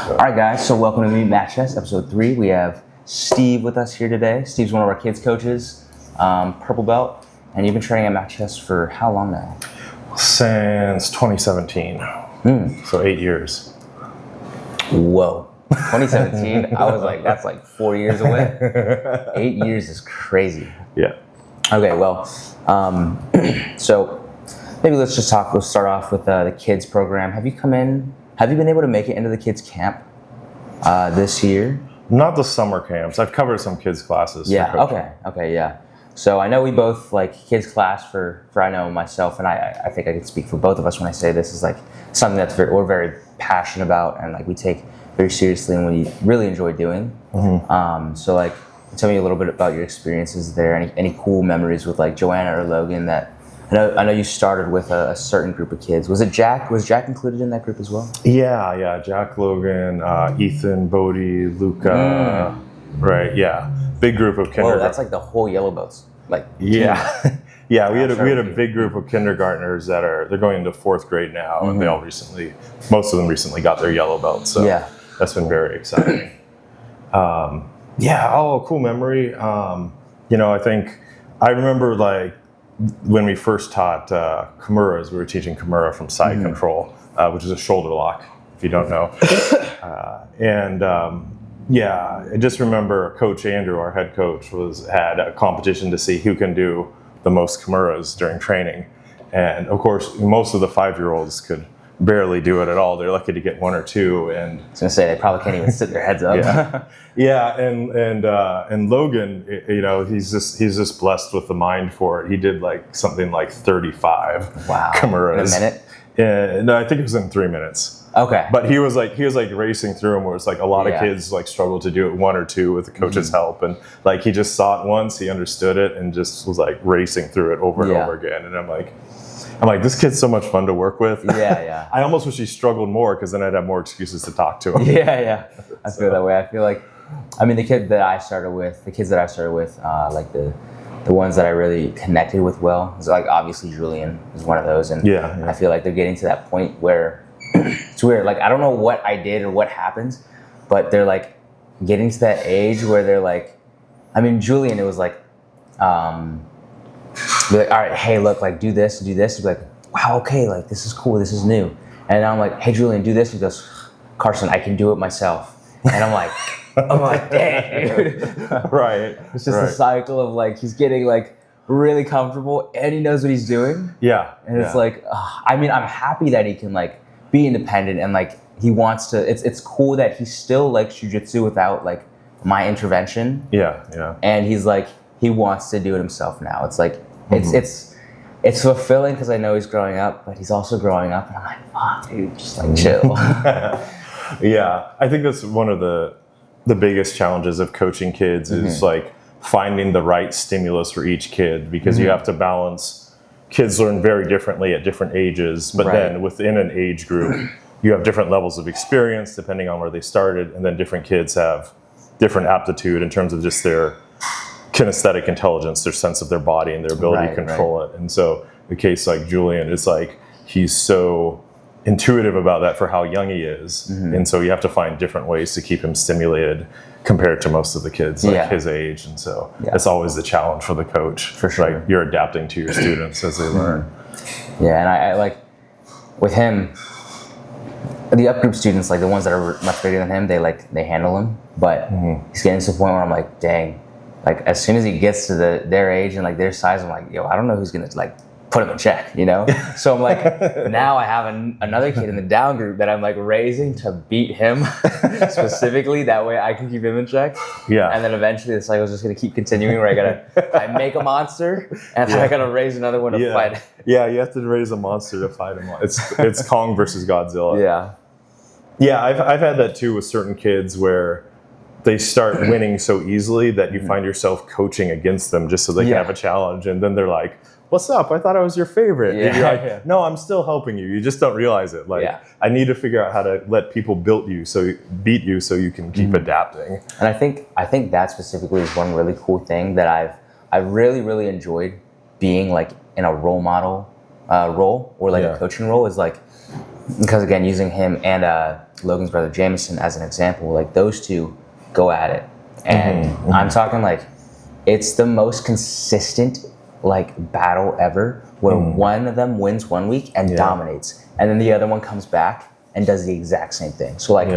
All right, guys, so welcome to Meet Match Test, episode 3. We have Steve with us here today. Steve's one of our kids' coaches, purple belt, and you've been training at Match Test for how long now? Since 2017, so 8 years. Whoa, 2017, I was like, that's like 4 years away. 8 years is crazy. Yeah. Okay, well, so maybe let's start off with the kids program. Have you been able to make it into the kids camp this year? Not the summer camps. I've covered some kids classes. Yeah, okay, yeah. So I know we both like kids class for I know myself, and I think I can speak for both of us when I say this is like something that we're very passionate about and like we take very seriously and we really enjoy doing. So like, tell me a little bit about your experiences there. Any cool memories with like Joanna or Logan that I know you started with a certain group of kids. Was Jack included in that group as well? Yeah. Jack, Logan, Ethan, Bodie, Luca. Right. Yeah. Big group of kindergarten. Oh, that's like the whole yellow belts. Like yeah. Yeah, we had a big group of kindergartners they're going into 4th grade now, and most of them recently got their yellow belt. So yeah, that's been very exciting. Cool memory. I think I remember like when we first taught Kimuras, we were teaching Kimura from side control, which is a shoulder lock, if you don't know. I just remember Coach Andrew, our head coach, had a competition to see who can do the most Kimuras during training. And of course, most of the 5-year-olds could barely do it at all. They're lucky to get 1 or 2. And I was gonna say they probably can't even sit their heads up. And Logan, he's just blessed with the mind for it. He did like something like 35 Kimuras. In a minute? No, I think it was in 3 minutes. Okay. But he was racing through them, where it's like a lot of kids like struggled to do it 1 or 2 with the coach's help, and like he just saw it once, he understood it, and just was like racing through it over and over again. And I'm like, this kid's so much fun to work with. Yeah. I almost wish he struggled more, because then I'd have more excuses to talk to him. Yeah. I feel that way. I feel like, the kids that I started with, like the ones that I really connected with well, is like obviously Julian is one of those, and I feel like they're getting to that point where it's weird. Like, I don't know what I did or what happens, but they're like getting to that age where they're like, Julian, it was like, be like, all right, hey, look, like do this. Be like, wow, okay, like this is cool, this is new. And I'm like, hey, Julian, do this. He goes, Carson, I can do it myself. And I'm like, dang, dude. Right. It's just a cycle of like he's getting like really comfortable and he knows what he's doing. Yeah. And it's like, I'm happy that he can like be independent and like he wants to. It's cool that he still likes jiu-jitsu without like my intervention. Yeah. And he's like, he wants to do it himself now. It's like it's fulfilling because I know he's growing up, but he's also growing up, and I'm like, fuck, dude, just like chill. Yeah, I think that's one of the biggest challenges of coaching kids is like finding the right stimulus for each kid, because you have to balance. Kids learn very differently at different ages, but then within an age group, you have different levels of experience depending on where they started, and then different kids have different aptitude in terms of just their kinesthetic intelligence, their sense of their body and their ability to control it. And so the case like Julian, it's like he's so intuitive about that for how young he is, and so you have to find different ways to keep him stimulated compared to most of the kids his age. And so that's always the challenge for the coach. For sure. Like, you're adapting to your students as they learn. Yeah, and I like with him, the up group students, like the ones that are much bigger than him, they handle him, but he's getting to the point where I'm like, dang, like as soon as he gets to their age and like their size, I'm like, yo, I don't know who's gonna like put him in check, So I'm like, now I have another kid in the down group that I'm like raising to beat him specifically. That way I can keep him in check. Yeah. And then eventually the cycle's just gonna keep continuing where I make a monster and then I gotta raise another one to fight. Yeah, you have to raise a monster to fight him. It's Kong versus Godzilla. Yeah, I've had that too with certain kids where they start winning so easily that you find yourself coaching against them just so they can have a challenge, and then they're like, what's up? I thought I was your favorite. And you're like, no, I'm still helping you. You just don't realize it. Like, I need to figure out how to let people beat you so you can keep adapting. And I think that specifically is one really cool thing that I've really, really enjoyed being like in a role model role or like a coaching role, is like because again, using him and Logan's brother Jameson as an example, like those two go at it, and I'm talking like it's the most consistent like battle ever, where one of them wins one week and dominates, and then the other one comes back and does the exact same thing. So like,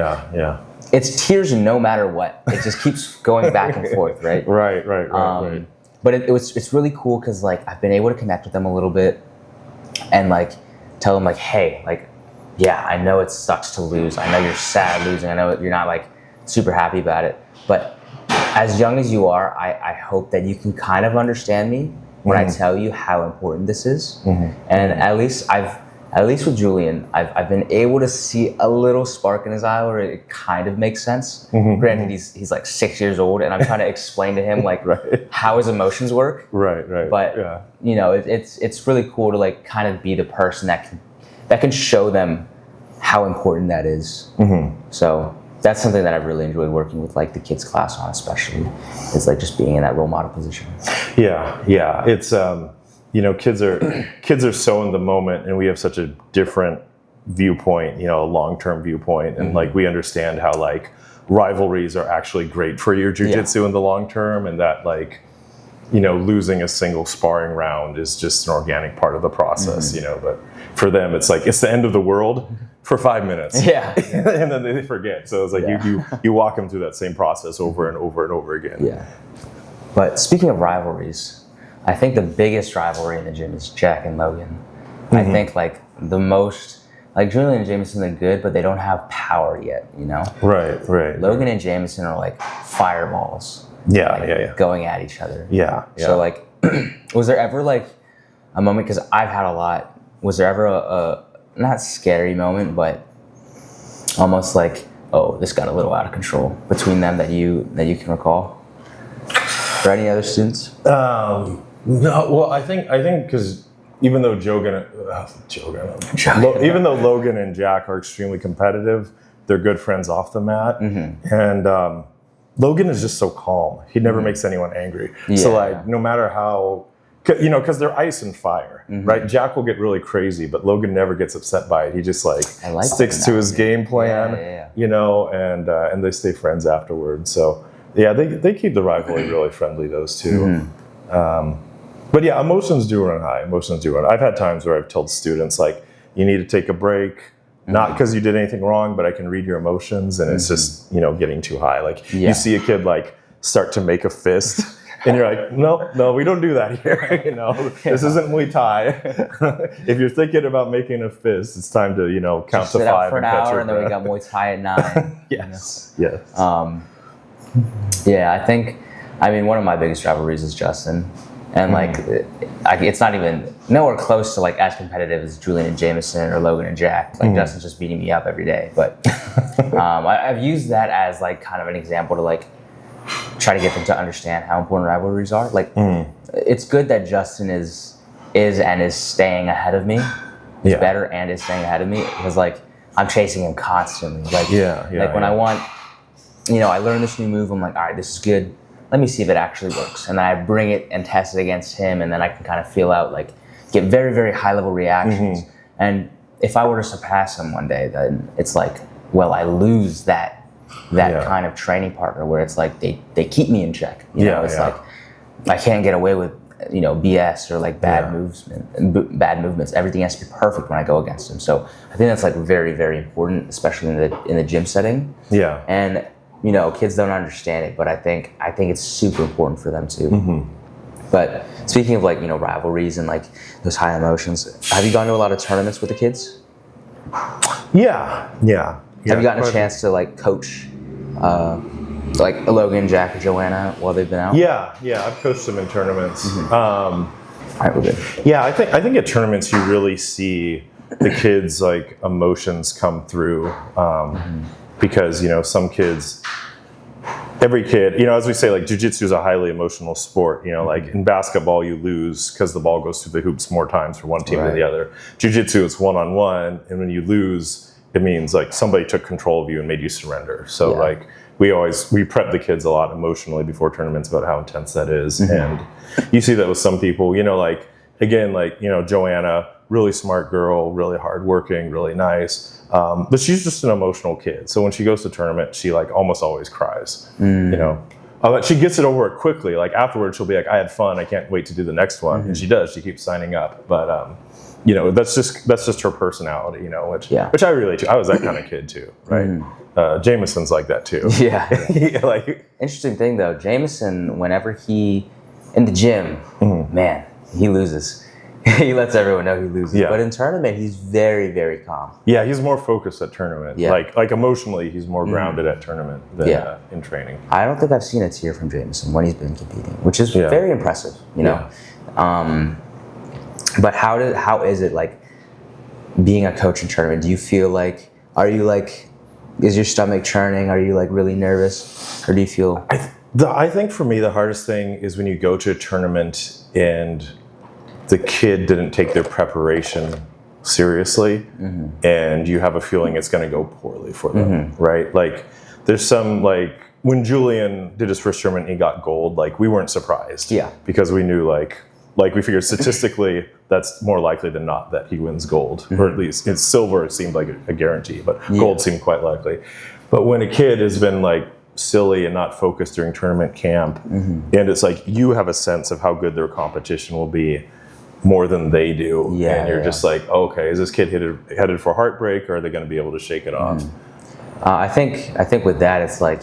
it's tears no matter what. It just keeps going back and forth, right? Right. But it's really cool because like I've been able to connect with them a little bit, and like tell them like, hey, like, yeah, I know it sucks to lose. I know you're sad losing. I know you're not like super happy about it. But as young as you are, I hope that you can kind of understand me when I tell you how important this is. And at least with Julian, I've been able to see a little spark in his eye where it kind of makes sense. Granted, he's like 6 years old, and I'm trying to explain to him like how his emotions work. Right. But you know, it's really cool to like kind of be the person that can show them how important that is. So that's something that I've really enjoyed working with like the kids class on, especially. It's like just being in that role model position. Yeah. It's you know, kids are so in the moment, and we have such a different viewpoint, you know, a long-term viewpoint, and like we understand how like rivalries are actually great for your jiu-jitsu in the long term, and that like, you know, losing a single sparring round is just an organic part of the process, you know. But for them, it's like it's the end of the world for 5 minutes, and then they forget. So it's like you walk them through that same process over and over and over again. But speaking of rivalries, I think the biggest rivalry in the gym is Jack and Logan. I think like the most, like Julian and Jameson are good, but they don't have power yet, you know? Right. Logan and Jameson are like fireballs. Going at each other. So like, was there ever like a moment, because I've had a lot, was there ever a not scary moment, but almost like, oh, this got a little out of control between them that you can recall? For any other students? No, well, I think because even though even though Logan and Jack are extremely competitive, they're good friends off the mat, and Logan is just so calm. He never makes anyone angry. So like, no matter how, you know, because they're ice and fire, right? Jack will get really crazy, but Logan never gets upset by it. He just like sticks to his game plan, you know, and they stay friends afterwards. So yeah, they keep the rivalry really friendly, those two. But yeah, emotions do run high. I've had times where I've told students like, you need to take a break, not because you did anything wrong, but I can read your emotions, and it's just, you know, getting too high. Like you see a kid like start to make a fist, and you're like, no, we don't do that here. You know, this isn't Muay Thai. If you're thinking about making a fist, it's time to, you know, count just to sit 5 up for an hour, and then we got Muay Thai at 9. Yes. Yeah, I think, I mean, one of my biggest rivalries is Justin. And like, it's not even nowhere close to like as competitive as Julian and Jameson or Logan and Jack. Like Justin's just beating me up every day. But I've used that as like kind of an example to like try to get them to understand how important rivalries are. Like, it's good that Justin is staying ahead of me. He's better and is staying ahead of me, because like I'm chasing him constantly. Like, when I want, you know, I learn this new move, I'm like, all right, this is good. Let me see if it actually works. And then I bring it and test it against him, and then I can kind of feel out, like, get very, very high level reactions. And if I were to surpass him one day, then it's like, well, I lose that kind of training partner where it's like they keep me in check. You know, it's like I can't get away with, you know, BS or like bad movements. Everything has to be perfect when I go against him. So I think that's like very, very important, especially in the gym setting. And you know, kids don't understand it, but I think it's super important for them too. But speaking of like, you know, rivalries and like those high emotions, have you gone to a lot of tournaments with the kids? Yeah. Have you gotten a chance to like coach like Logan, Jack, or Joanna while they've been out? Yeah, I've coached them in tournaments. All right, we're good. Yeah, I think at tournaments you really see the kids' like emotions come through, because, you know, some kids, every kid, you know, as we say, like jiu-jitsu is a highly emotional sport. You know, like in basketball you lose because the ball goes through the hoops more times for one team than the other. Jiu-jitsu, it's one-on-one, and when you lose, it means like somebody took control of you and made you surrender. So like we prep the kids a lot emotionally before tournaments about how intense that is. And you see that with some people, you know, like, again, like, you know, Joanna, really smart girl, really hardworking, really nice. But she's just an emotional kid. So when she goes to tournament, she like almost always cries, you know. But she gets it over it quickly. Like afterwards, she'll be like, I had fun. I can't wait to do the next one. And she does. She keeps signing up. But, you know, that's just her personality, you know, which I relate to. I was that kind of kid too, right? Jameson's like that too. Yeah. Like, interesting thing though, Jameson, whenever he, in the gym, man, he loses. He lets everyone know he loses. Yeah. But in tournament, he's very, very calm. Yeah, he's more focused at tournament. Yeah. Like emotionally, he's more grounded at tournament than in training. I don't think I've seen a tear from Jameson when he's been competing, which is very impressive, you know. But how is it like being a coach in tournament? Do you feel like, is your stomach churning? Are you like really nervous, or do you feel? I think for me the hardest thing is when you go to a tournament and the kid didn't take their preparation seriously, and you have a feeling it's going to go poorly for them, right? Like there's some, like when Julian did his first tournament and he got gold, like we weren't surprised, because we knew like we figured statistically that's more likely than not that he wins gold, or at least in silver it seemed like a guarantee, but gold seemed quite likely. But when a kid has been like silly and not focused during tournament camp, and it's like you have a sense of how good their competition will be more than they do, and you're just like, okay, is this kid headed for heartbreak, or are they going to be able to shake it off? I think with that, it's like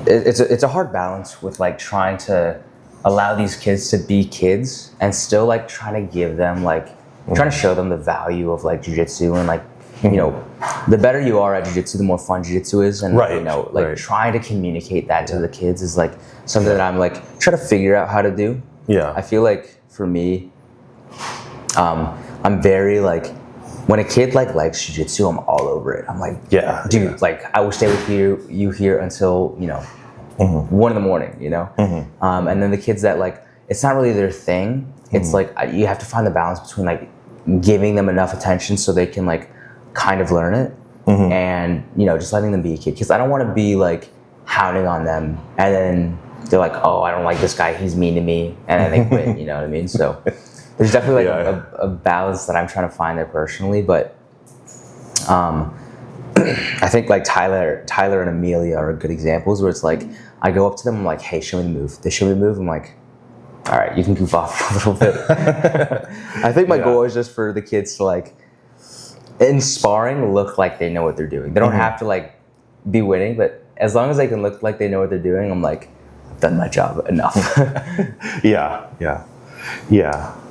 it's a hard balance with like trying to allow these kids to be kids and still like trying to give them like trying to show them the value of like jiu-jitsu, and like you know, the better you are at jiu-jitsu, the more fun jiu-jitsu is, and you know, like trying to communicate that to the kids is like something that I'm like trying to figure out how to do. I feel like for me, I'm very like, when a kid like likes jiu-jitsu, I'm all over it. I'm like, dude, like I will stay with you here until, you know, 1 a.m, you know? And then the kids that like, it's not really their thing. It's like, you have to find the balance between like giving them enough attention so they can like kind of learn it, and, you know, just letting them be a kid. Cause I don't want to be like hounding on them and then they're like, oh, I don't like this guy, he's mean to me, and then they quit, you know what I mean? So there's definitely like a balance that I'm trying to find there personally, but I think like Tyler and Amelia are good examples where it's like, I go up to them, I'm like, hey, show me the move. They show me the move, I'm like, all right, you can goof off a little bit. I think my goal is just for the kids to like, in sparring, look like they know what they're doing. They don't have to like be winning, but as long as they can look like they know what they're doing, I'm like, I've done my job enough. Yeah.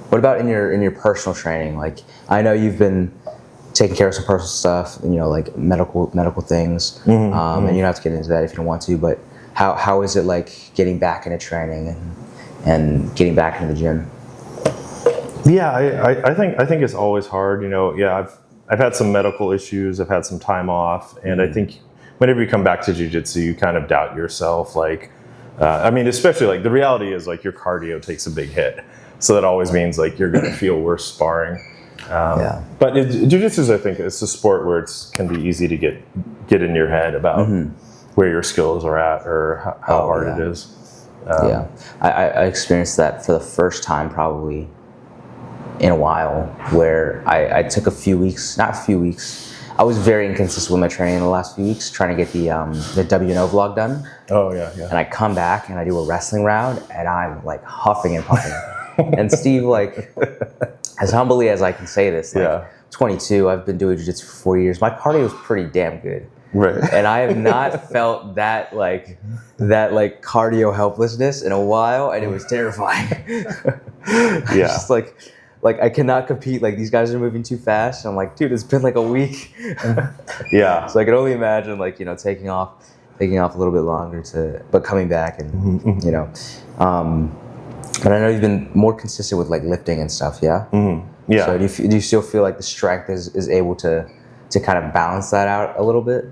What about in your personal training? Like, I know you've been taking care of some personal stuff, you know, like medical things, and you don't have to get into that if you don't want to, but how is it like getting back into training and getting back into the gym? I think it's always hard, you know. I've had some medical issues, I've had some time off, and I think whenever you come back to jiu-jitsu, you kind of doubt yourself. Like, I mean, especially like the reality is like your cardio takes a big hit. So that always means like you're going to feel worse sparring. But jiu-jitsu, I think, it's a sport where it can be easy to get in your head about where your skills are at or how hard it is. I experienced that for the first time probably in a while, where I took not a few weeks. I was very inconsistent with my training in the last few weeks, trying to get the WNO vlog done. And I come back and I do a wrestling round and I'm like huffing and puffing. And Steve, like, as humbly as I can say this, like, 22, I've been doing jiu-jitsu for 4 years. My cardio is pretty damn good. And I have not felt that cardio helplessness in a while, and it was terrifying. Just like I cannot compete. Like, these guys are moving too fast. And I'm like, dude, it's been like a week. So I can only imagine, like, you know, taking off a little bit longer but coming back and you know. But I know you've been more consistent with like lifting and stuff, So do you still feel like the strength is able to kind of balance that out a little bit?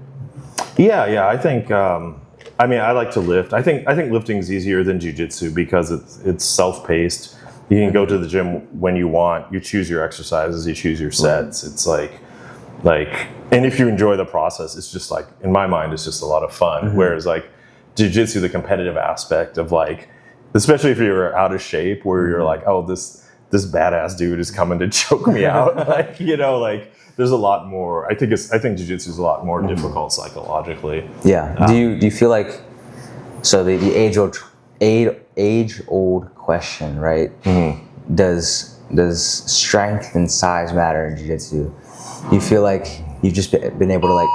I think. I mean, I like to lift. I think lifting is easier than jiu-jitsu because it's self-paced. You can go to the gym when you want. You choose your exercises. You choose your sets. It's like, and if you enjoy the process, it's just like, in my mind, it's just a lot of fun. Whereas like jiu-jitsu, the competitive aspect of like, especially if you're out of shape, where you're like, oh, this this badass dude is coming to choke me out. Like, you know, like there's a lot more. I think jiu-jitsu is a lot more difficult psychologically. Yeah. Do you feel like, so the age old question, right? Does strength and size matter in jiu-jitsu? Do you feel like you've just been able to like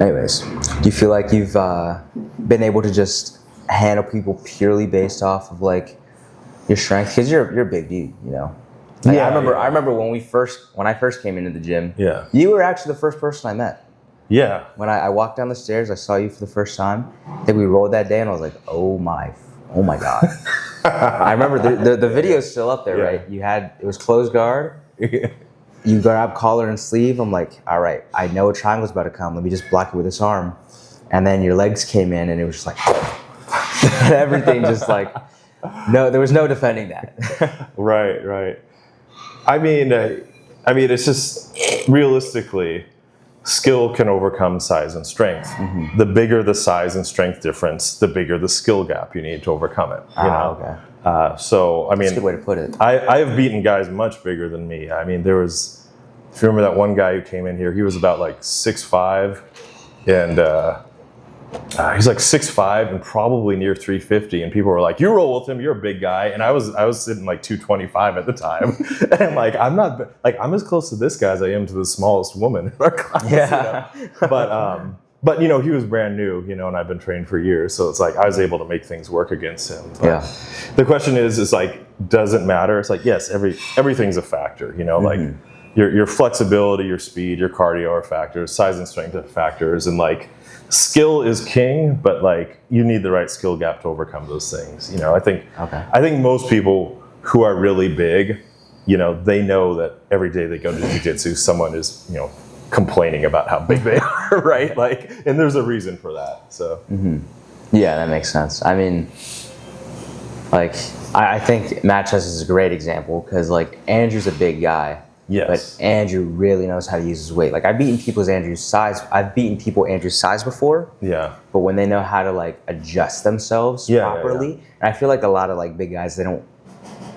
Anyways, do you feel like you've been able to just handle people purely based off of like your strength? Because you're a big dude, you know. Like, I remember when I first came into the gym. Yeah. You were actually the first person I met. Yeah. When I walked down the stairs, I saw you for the first time. I think we rolled that day, and I was like, oh my God. I remember the video's still up there, right? It was closed guard. You grab collar and sleeve. I'm like, all right, I know a triangle's about to come. Let me just block it with this arm. And then your legs came in, and it was just like, everything just like, no, there was no defending that. Right. I mean, it's just realistically, skill can overcome size and strength. The bigger the size and strength difference, the bigger the skill gap you need to overcome it. You know? Okay. So, I mean, that's a good way to put it. I have beaten guys much bigger than me. I mean, if you remember that one guy who came in here, he was about like 6'5", and he's like 6'5" and probably near 350. And people were like, "You roll with him, you're a big guy." And I was sitting like 225 at the time, and like I'm as close to this guy as I am to the smallest woman in our class. Yeah. You know? But you know, he was brand new, you know, and I've been trained for years, so it's like I was able to make things work against him. But the question is like, does it matter? It's like, yes, everything's a factor, you know, like your flexibility, your speed, your cardio are factors, size and strength are factors, and like skill is king, but like you need the right skill gap to overcome those things. You know, I think most people who are really big, you know, they know that every day they go to jiu-jitsu, someone is, you know, complaining about how big they are, right? Like, and there's a reason for that. So, yeah, that makes sense. I mean, like, I think Matt Chess is a great example because, like, Andrew's a big guy. Yes. But Andrew really knows how to use his weight. Like, I've beaten people Andrew's size before. Yeah. But when they know how to like adjust themselves properly, and I feel like a lot of like big guys, they don't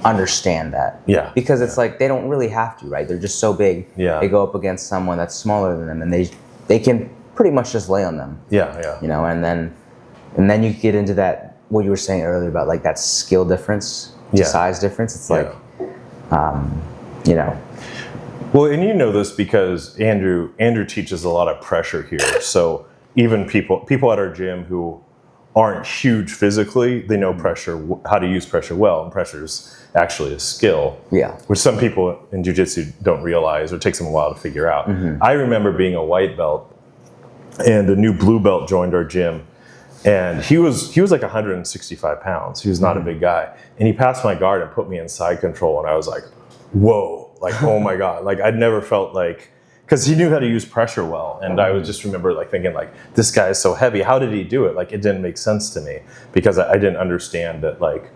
understand that. Yeah. Because it's like they don't really have to, right? They're just so big. Yeah. They go up against someone that's smaller than them, and they can pretty much just lay on them. Yeah. You know, and then you get into that what you were saying earlier about like that skill difference, size difference. It's like, you know. Well, and you know this because Andrew teaches a lot of pressure here. So even people at our gym who aren't huge physically, they know pressure, how to use pressure well, and pressure is actually a skill. Yeah. Which some people in jiu-jitsu don't realize, or it takes them a while to figure out. I remember being a white belt, and a new blue belt joined our gym, and he was like 165 pounds. He was not a big guy, and he passed my guard and put me in side control, and I was like, whoa, like, oh my God. Like, I'd never felt like, because he knew how to use pressure well, and I would just remember like thinking like, this guy is so heavy, how did he do it? Like, it didn't make sense to me because I didn't understand that like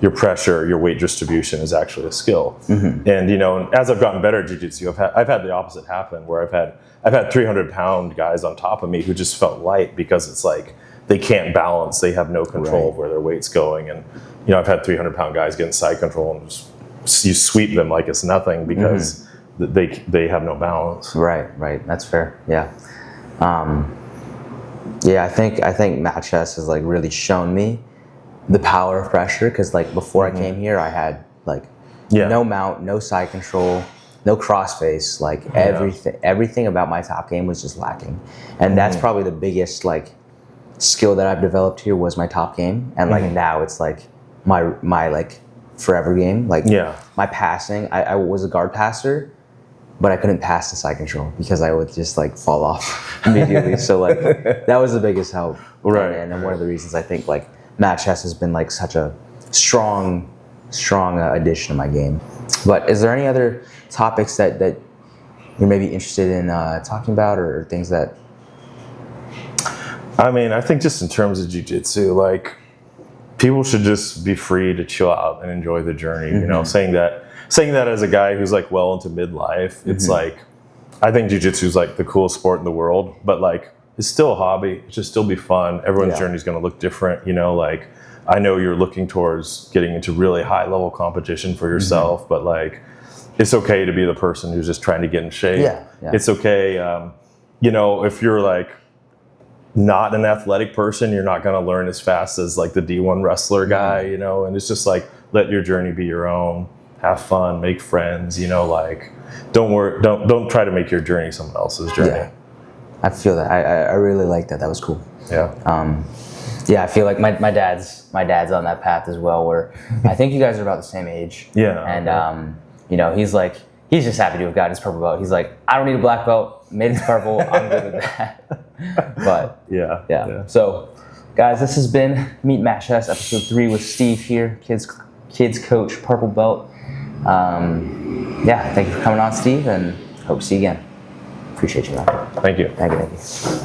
your pressure, your weight distribution is actually a skill. And you know, as I've gotten better at jiu-jitsu, I've had the opposite happen where I've had 300-pound guys on top of me who just felt light because it's like they can't balance, they have no control of where their weight's going. And you know, I've had 300-pound guys get in side control and just, you sweep them like it's nothing because they have no balance. Right. That's fair. Yeah. I think Matt Chess has like really shown me the power of pressure because like before I came here, I had like no mount, no side control, no crossface. Like everything about my top game was just lacking, and that's probably the biggest like skill that I've developed here was my top game, and like now it's like my like forever game. Like my passing, I was a guard passer, but I couldn't pass the side control because I would just like fall off immediately. So like that was the biggest help. Right. And one of the reasons I think like Matt Chess has been like such a strong addition to my game. But is there any other topics that you're maybe interested in talking about, or things that? I mean, I think just in terms of jiu-jitsu, like people should just be free to chill out and enjoy the journey. You know, saying that as a guy who's like well into midlife, it's like, I think jiu-jitsu is like the coolest sport in the world, but like it's still a hobby. It should still be fun. Everyone's journey is going to look different. You know, like I know you're looking towards getting into really high level competition for yourself, but like it's okay to be the person who's just trying to get in shape. Yeah. It's okay. You know, if you're like not an athletic person, you're not going to learn as fast as like the D1 wrestler guy, you know, and it's just like, let your journey be your own, have fun, make friends, you know, like don't try to make your journey someone else's journey. Yeah. I feel that. I really like that. That was cool. Yeah. Yeah, I feel like my dad's on that path as well, where I think you guys are about the same age. Yeah. And you know, he's just happy to have gotten his purple belt. He's like, I don't need a black belt, made his purple, I'm good with that. But yeah. So guys, this has been Meet Match Test episode 3 with Steve here, kids coach, purple belt. Yeah, thank you for coming on, Steve, and hope to see you again. Appreciate you, man. Thank you. Thank you.